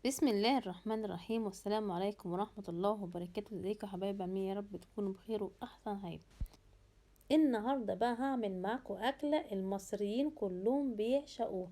بسم الله الرحمن الرحيم، والسلام عليكم ورحمة الله وبركاته. ازيكم يا حبايب عاملين يا رب تكونوا بخير واحسن حال. النهارده بقى هعمل معاكم اكله المصريين كلهم بيعشقوها،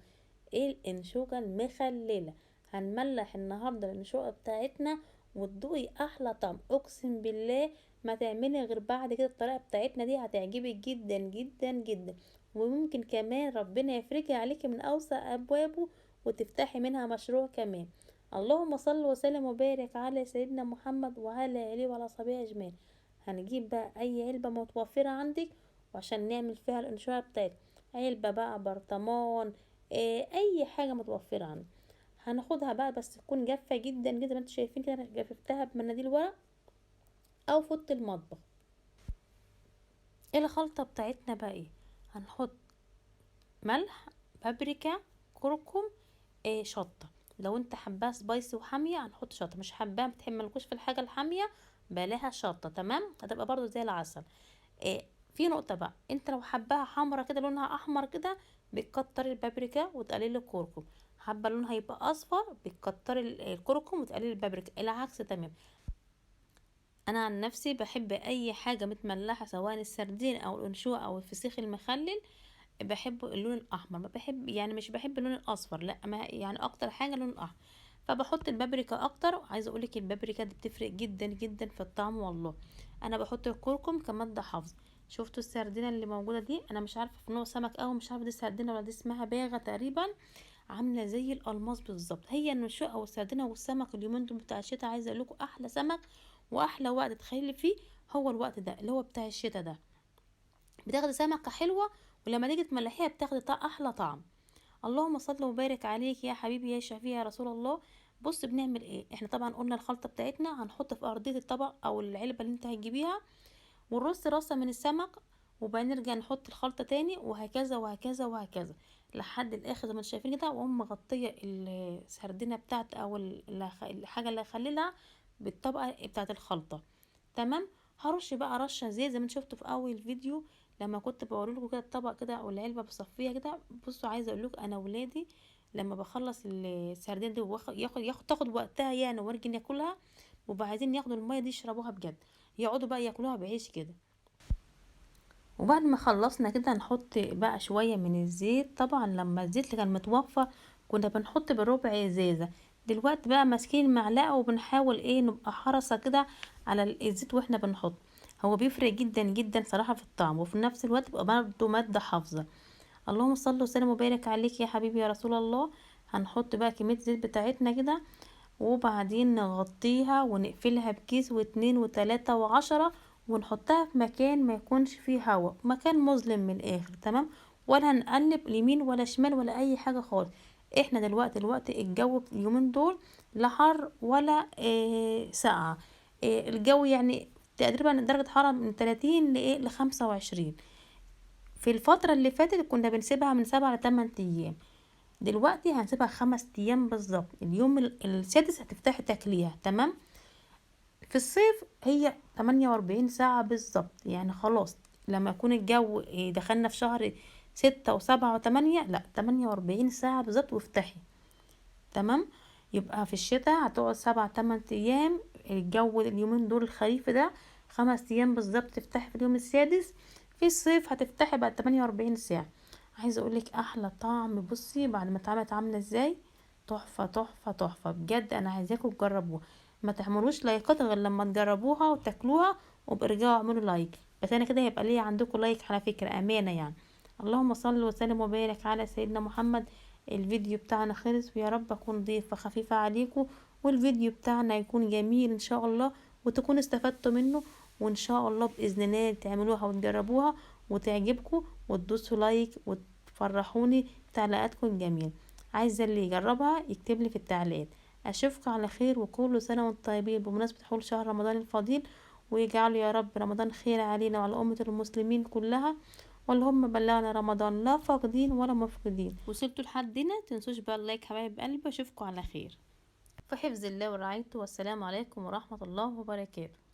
ايه؟ الانشوجه المخلله. هنملح النهارده الانشوجه بتاعتنا وتدوقي احلى طعم، اقسم بالله ما تعملي غير بعد كده. الطريقه بتاعتنا دي هتعجبك جدا جدا جدا، وممكن كمان ربنا يفرجها عليكي من اوسع ابوابه وتفتحي منها مشروع كمان. اللهم صل وسلم وبارك على سيدنا محمد وعلى اله وعلى صحبه اجمعين. هنجيب بقى اي علبه متوفره عندك وعشان نعمل فيها الانشوره بتاعتنا، علبه بقى، برطمان، اي حاجه متوفره عندك. هناخدها بقى بس تكون جافه جدا جدا، ما انتوا شايفين كده انا جففتها بمناديل ورق او فوط المطبخ. الخلطه بتاعتنا بقى ايه؟ هنحط ملح، بابريكا، كركم، شطه. لو انت حباها سبايسي وحاميه هنحط شطه، مش حباها ملكوش في الحاجه الحاميه بلاها شطه، تمام؟ هتبقى برضو زي العسل. في نقطه بقى، انت لو حباها حمرا كده لونها احمر كده بتكتري البابريكا وتقللي الكركم، حابه لونها يبقى اصفر بتكتري الكركم وتقللي البابريكا، العكس تمام. انا عن نفسي بحب اي حاجه متملحه، سواء السردين او الانشوه او الفسيخ المخلل، بحب اللون الاحمر. ما بحب يعني مش بحب اللون الاصفر، لا، ما يعني اكتر حاجه اللون الاحمر. فبحط البابريكا اكتر. عايزه اقولك البابريكا دي بتفرق جدا جدا في الطعم والله. انا بحط الكركم كماده حافظه. شفتوا السردينه اللي موجوده دي؟ انا مش عارفه في نوع سمك او مش عارفه دي سردينه ولا دي اسمها باغه تقريبا، عامله زي الالماس بالظبط. هي النشوء او السردينه والسمك اليومين دول بتاع الشتاء، عايزه اقول لكم احلى سمك واحلى وقت تخيلي فيه هو الوقت ده اللي هو بتاع الشتاء ده. بتاخدي سمكه حلوه ولما تيجي تملحيها بتاخدي احلى طعم. اللهم صل وبارك عليك يا حبيبي يا شفيع يا رسول الله. بص بنعمل ايه؟ احنا طبعا قلنا الخلطه بتاعتنا هنحط في ارضيه الطبق او العلبه اللي انت هتجيبيها، ونرص رصه من السمك، وبعدين نرجع نحط الخلطه تاني، وهكذا وهكذا وهكذا لحد الاخر زي ما انتم شايفين كده. واقوم مغطيه السردينه بتاعت او الحاجه اللي هخللها بالطبقه بتاعت الخلطه، تمام. هرش بقى رشه زيت زي ما انتم شفتوا في اول فيديو لما كنت بوريلكم كده الطبق كده او العلبه بصفيها كده. بصوا عايزه اقول لكم انا ولادي لما بخلص السردين دي تاخد وقتها يعني ونيجي ناكلها، وبقى عايزين ياخدوا الميه دي يشربوها بجد، يقعدوا بقى ياكلوها بعيش كده. وبعد ما خلصنا كده نحط بقى شوية من الزيت. طبعا لما الزيت اللي كان متوفى كنا بنحط بربع ازازة، دلوقتي بقى ماسكين المعلقة وبنحاول ايه نبقى حرصة كده على الزيت واحنا بنحط. هو بيفرق جدا جدا صراحة في الطعم، وفي نفس الوقت بيبقى برضه مادة حافظة. اللهم صل وسلم وبارك عليك يا حبيبي يا رسول الله. هنحط بقى كمية الزيت بتاعتنا كده، وبعدين نغطيها ونقفلها بكيس واتنين وتلاتة وعشرة، ونحطها في مكان ما يكونش فيه هوا، مكان مظلم من الاخر، تمام. ولا هنقلب اليمين ولا شمال ولا اي حاجة خالص. احنا دلوقتي الجو اليومين دول لا حر ولا ساقعة. الجو يعني تقريبا درجة حرارة من 30 ل25. في الفترة اللي فاتت كنا بنسيبها من 7 ل8 ايام، دلوقتي هنسيبها 5 ايام بالظبط. اليوم السادس هتفتحي تاكليها، تمام. في الصيف هي 48 ساعة بالظبط، يعني خلاص لما يكون الجو دخلنا في شهر 6 و7 و8، لا 48 ساعة بالظبط وافتحي، تمام. يبقى في الشتاء هتقعد 7 8 ايام، الجو اليومين دول الخريف ده 5 ايام بالظبط تفتحي في اليوم السادس. في الصيف هتفتحي بعد 48 ساعة. عايزه اقولك احلى طعم، بصي بعد ما اتعملت عامله ازاي، تحفه تحفه تحفه بجد. انا عايزاكم تجربوها، ما تعملوش لايكات غير لما تجربوها وتاكلوها، وبرجعوا اعملوا لايك. بس انا كده هيبقى ليا عندكم لايك على فكره، امانه يعني. اللهم صل وسلم وبارك على سيدنا محمد. الفيديو بتاعنا خلص، ويا رب اكون ضيفة خفيفة عليكم، والفيديو بتاعنا يكون جميل ان شاء الله، وتكونوا استفدتوا منه. وان شاء الله باذن الله تعملوها وتجربوها وتعجبكم وتدوسوا لايك وتفرحوني بتعليقاتكم الجميلة. عايزة اللي يجربها يكتب لي في التعليقات. اشوفكم على خير، وكل سنة وانتم طيبين بمناسبة حول شهر رمضان الفضيل، ويجعله يا رب رمضان خير علينا وعلى أمة المسلمين كلها. واللهم بلغنا رمضان لا فاقدين ولا مفقودين. وصلتوا لحد هنا تنسوش بقى اللايك حبايب قلبي، اشوفكم على خير في حفظ الله ورعايته، والسلام عليكم ورحمة الله وبركاته.